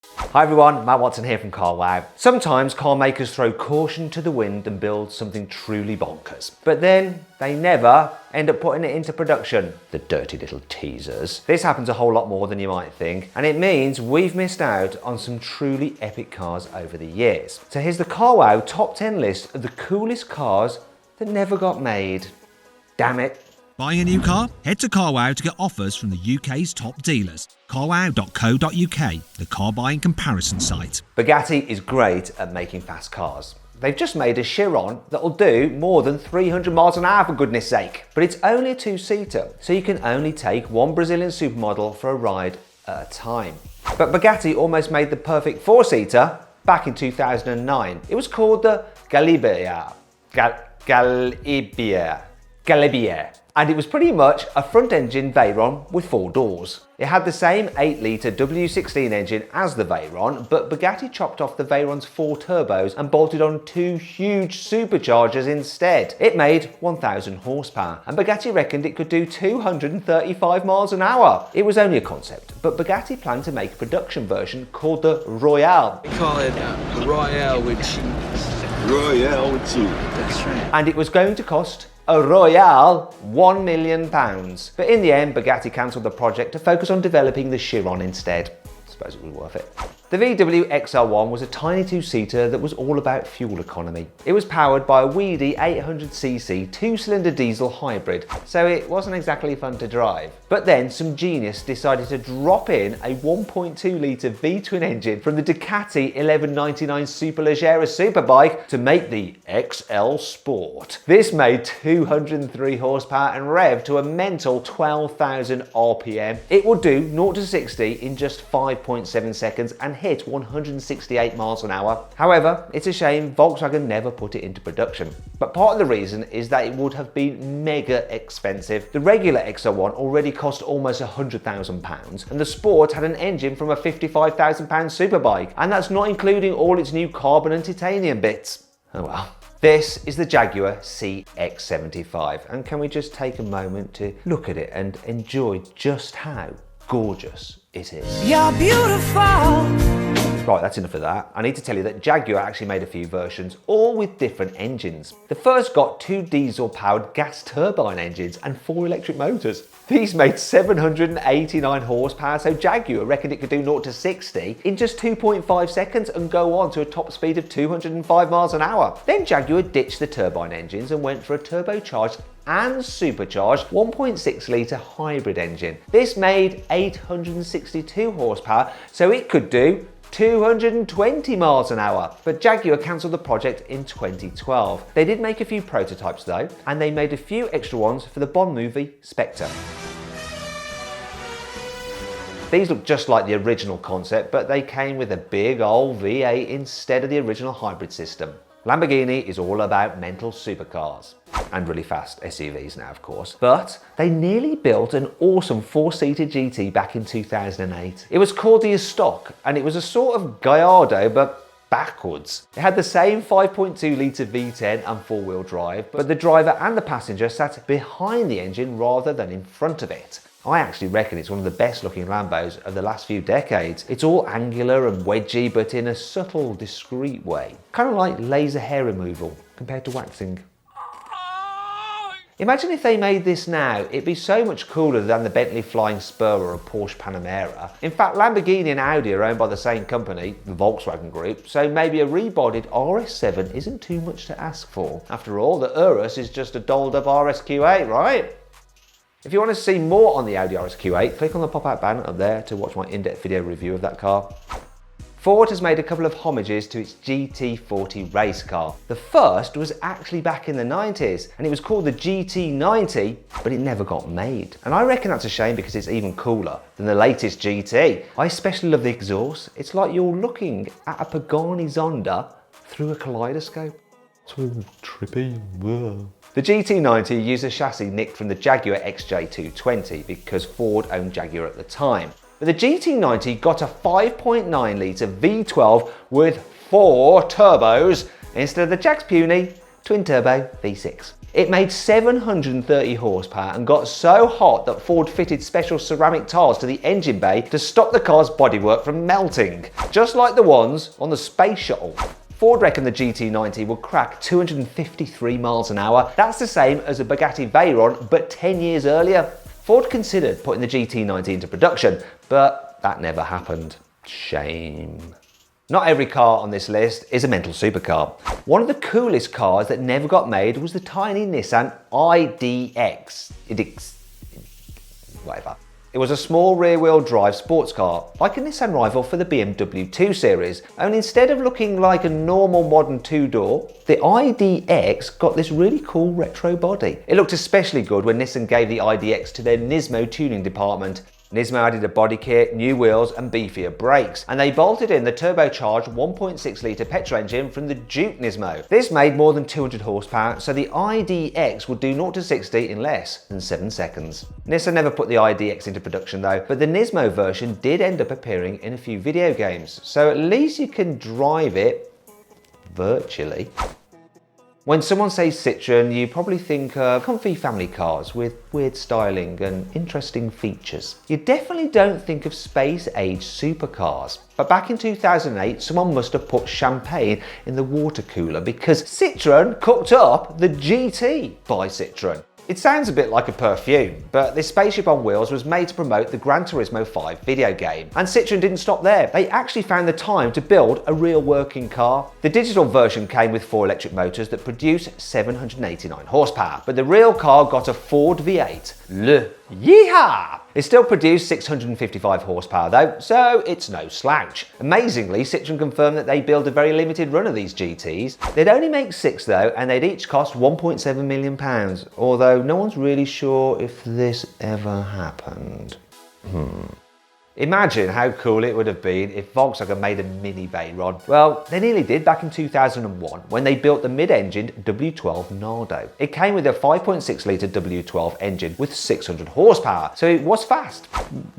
Hi everyone, Matt Watson here from CarWow. Sometimes car makers throw caution to the wind and build something truly bonkers. But then they never end up putting it into production. The dirty little teasers. This happens a whole lot more than you might think, and it means we've missed out on some truly epic cars over the years. So here's the CarWow top 10 list of the coolest cars that never got made. Damn it. Buying a new car? Head to CarWow to get offers from the UK's top dealers. carwow.co.uk, the car buying comparison site. Bugatti is great at making fast cars. They've just made a Chiron that'll do more than 300 miles an hour for goodness sake. But it's only a two-seater, so you can only take one Brazilian supermodel for a ride at a time. But Bugatti almost made the perfect four-seater back in 2009. It was called the Galibier. Galibier. And it was pretty much a front-engine Veyron with four doors. It had the same 8-litre W16 engine as the Veyron, but Bugatti chopped off the Veyron's 4 turbos and bolted on 2 huge superchargers instead. It made 1,000 horsepower, and Bugatti reckoned it could do 235 miles an hour. It was only a concept, but Bugatti planned to make a production version called the Royale. We call it the Royale with cheese. Royale with cheese. That's right. And it was going to cost a Royale £1 million. But in the end, Bugatti cancelled the project to focus on developing the Chiron instead. I suppose it was worth it. The VW XL1 was a tiny two-seater that was all about fuel economy. It was powered by a weedy 800cc two-cylinder diesel hybrid, so it wasn't exactly fun to drive. But then some genius decided to drop in a 1.2-litre V-twin engine from the Ducati 1199 Superleggera superbike to make the XL Sport. This made 203 horsepower and rev to a mental 12,000 RPM. It would do 0 to 60 in just 5.7 seconds and hit 168 miles an hour. However, it's a shame Volkswagen never put it into production. But part of the reason is that it would have been mega expensive. The regular XL1 already cost almost £100,000, and the Sport had an engine from a £55,000 superbike, and that's not including all its new carbon and titanium bits. Oh well. This is the Jaguar C-X75, and can we just take a moment to look at it and enjoy just how gorgeous it is. You're beautiful. Right, that's enough of that. I need to tell you that Jaguar actually made a few versions, all with different engines. The first got 2 diesel-powered gas turbine engines and 4 electric motors. These made 789 horsepower, so Jaguar reckoned it could do 0 to 60 in just 2.5 seconds and go on to a top speed of 205 miles an hour. Then Jaguar ditched the turbine engines and went for a turbocharged and supercharged 1.6-litre hybrid engine. This made 862 horsepower, so it could do 220 miles an hour. But Jaguar cancelled the project in 2012. They did make a few prototypes though, and they made a few extra ones for the Bond movie Spectre. These look just like the original concept, but they came with a big old V8 instead of the original hybrid system. Lamborghini is all about mental supercars. And really fast SUVs now, of course. But they nearly built an awesome 4-seater GT back in 2008. It was called the Asterion, and it was a sort of Gallardo, but backwards. It had the same 5.2-litre V10 and 4-wheel drive, but the driver and the passenger sat behind the engine rather than in front of it. I actually reckon it's one of the best looking Lambos of the last few decades. It's all angular and wedgy, but in a subtle, discreet way. Kind of like laser hair removal compared to waxing. Imagine if they made this now, it'd be so much cooler than the Bentley Flying Spur or a Porsche Panamera. In fact, Lamborghini and Audi are owned by the same company, the Volkswagen Group, so maybe a rebodied RS7 isn't too much to ask for. After all, the Urus is just a dolled up RSQ8, right? If you want to see more on the Audi RSQ8, click on the pop-out banner up there to watch my in-depth video review of that car. Ford has made a couple of homages to its GT40 race car. The first was actually back in the 90s, and it was called the GT90, but it never got made. And I reckon that's a shame because it's even cooler than the latest GT. I especially love the exhaust. It's like you're looking at a Pagani Zonda through a kaleidoscope. It's all trippy. Whoa. The GT90 used a chassis nicked from the Jaguar XJ220 because Ford owned Jaguar at the time. But the GT90 got a 5.9-litre V12 with 4 turbos instead of the Jack's puny twin-turbo V6. It made 730 horsepower and got so hot that Ford fitted special ceramic tiles to the engine bay to stop the car's bodywork from melting, just like the ones on the space shuttle. Ford reckoned the GT90 would crack 253 miles an hour. That's the same as a Bugatti Veyron, but 10 years earlier. Ford considered putting the GT90 into production, but that never happened. Shame. Not every car on this list is a mental supercar. One of the coolest cars that never got made was the tiny Nissan IDx. Whatever. It was a small rear-wheel drive sports car, like a Nissan rival for the BMW 2 Series, only instead of looking like a normal modern two-door, the IDx got this really cool retro body. It looked especially good when Nissan gave the IDx to their Nismo tuning department. Nismo added a body kit, new wheels and beefier brakes, and they bolted in the turbocharged 1.6 litre petrol engine from the Duke Nismo. This made more than 200 horsepower, so the IDx would do 0 to 60 in less than 7 seconds. Nissan never put the IDx into production though, but the Nismo version did end up appearing in a few video games, so at least you can drive it virtually. When someone says Citroën, you probably think comfy family cars with weird styling and interesting features. You definitely don't think of space-age supercars. But back in 2008, someone must have put champagne in the water cooler because Citroën cooked up the GT by Citroën. It sounds a bit like a perfume, but this spaceship on wheels was made to promote the Gran Turismo 5 video game. And Citroën didn't stop there. They actually found the time to build a real working car. The digital version came with 4 electric motors that produce 789 horsepower, but the real car got a Ford V8. Yeehaw! It still produced 655 horsepower though, so it's no slouch. Amazingly, Citroën confirmed that they build a very limited run of these GTs. They'd only make 6 though, and they'd each cost £1.7 million, although no one's really sure if this ever happened. Imagine how cool it would have been if Volkswagen made a mini Veyron. Well, they nearly did back in 2001 when they built the mid-engined W12 Nardo. It came with a 5.6 litre W12 engine with 600 horsepower, so it was fast.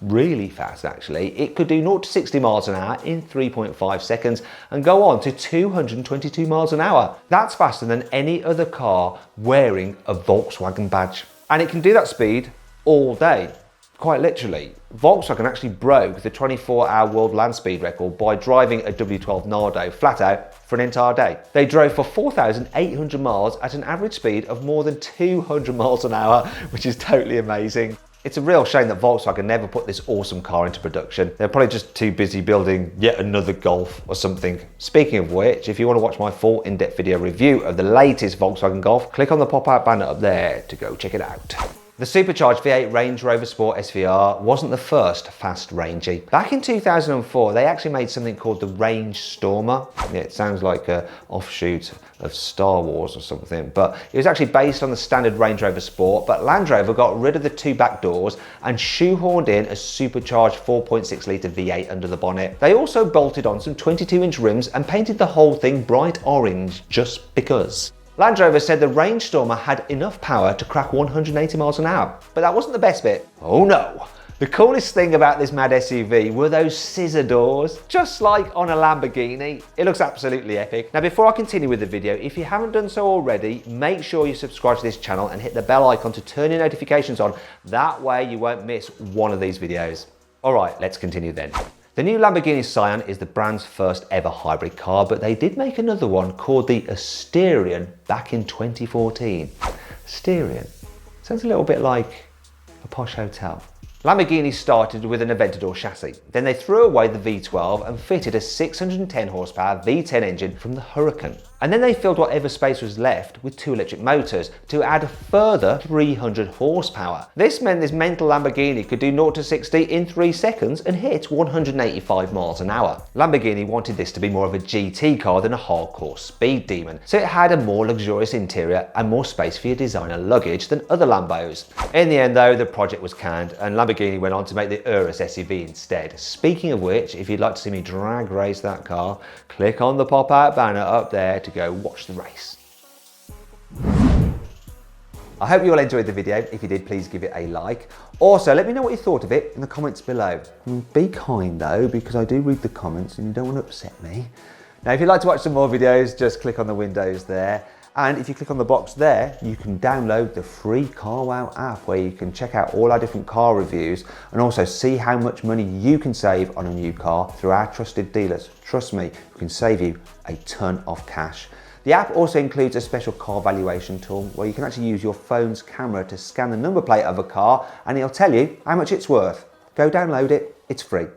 Really fast actually. It could do 0 to 60 miles an hour in 3.5 seconds and go on to 222 miles an hour. That's faster than any other car wearing a Volkswagen badge. And it can do that speed all day. Quite literally. Volkswagen actually broke the 24-hour world land speed record by driving a W12 Nardo flat out for an entire day. They drove for 4,800 miles at an average speed of more than 200 miles an hour, which is totally amazing. It's a real shame that Volkswagen never put this awesome car into production. They're probably just too busy building yet another Golf or something. Speaking of which, if you want to watch my full in-depth video review of the latest Volkswagen Golf, click on the pop-out banner up there to go check it out. The supercharged V8 Range Rover Sport SVR wasn't the first fast rangey. Back in 2004, they actually made something called the Range Stormer. Yeah, it sounds like an offshoot of Star Wars or something, but it was actually based on the standard Range Rover Sport, but Land Rover got rid of the 2 back doors and shoehorned in a supercharged 4.6 litre V8 under the bonnet. They also bolted on some 22-inch rims and painted the whole thing bright orange just because. Land Rover said the Range Stormer had enough power to crack 180 miles an hour, but that wasn't the best bit. Oh no! The coolest thing about this mad SUV were those scissor doors, just like on a Lamborghini. It looks absolutely epic. Now before I continue with the video, if you haven't done so already, make sure you subscribe to this channel and hit the bell icon to turn your notifications on. That way you won't miss one of these videos. Alright, let's continue then. The new Lamborghini Scion is the brand's first ever hybrid car, but they did make another one called the Asterion back in 2014. Asterion? Sounds a little bit like a posh hotel. Lamborghini started with an Aventador chassis. Then they threw away the V12 and fitted a 610 horsepower V10 engine from the Huracan. And then they filled whatever space was left with 2 electric motors to add a further 300 horsepower. This meant this mental Lamborghini could do 0 to 60 in 3 seconds and hit 185 miles an hour. Lamborghini wanted this to be more of a GT car than a hardcore speed demon, so it had a more luxurious interior and more space for your designer luggage than other Lambos. In the end though, the project was canned and Lamborghini went on to make the Urus SUV instead. Speaking of which, if you'd like to see me drag race that car, click on the pop-out banner up there to go watch the race. I hope you all enjoyed the video. If you did, please give it a like. Also, let me know what you thought of it in the comments below. Be kind though, because I do read the comments and you don't want to upset me. Now, if you'd like to watch some more videos, just click on the windows there. And if you click on the box there, you can download the free CarWow app where you can check out all our different car reviews and also see how much money you can save on a new car through our trusted dealers. Trust me, we can save you a ton of cash. The app also includes a special car valuation tool where you can actually use your phone's camera to scan the number plate of a car and it'll tell you how much it's worth. Go download it, it's free.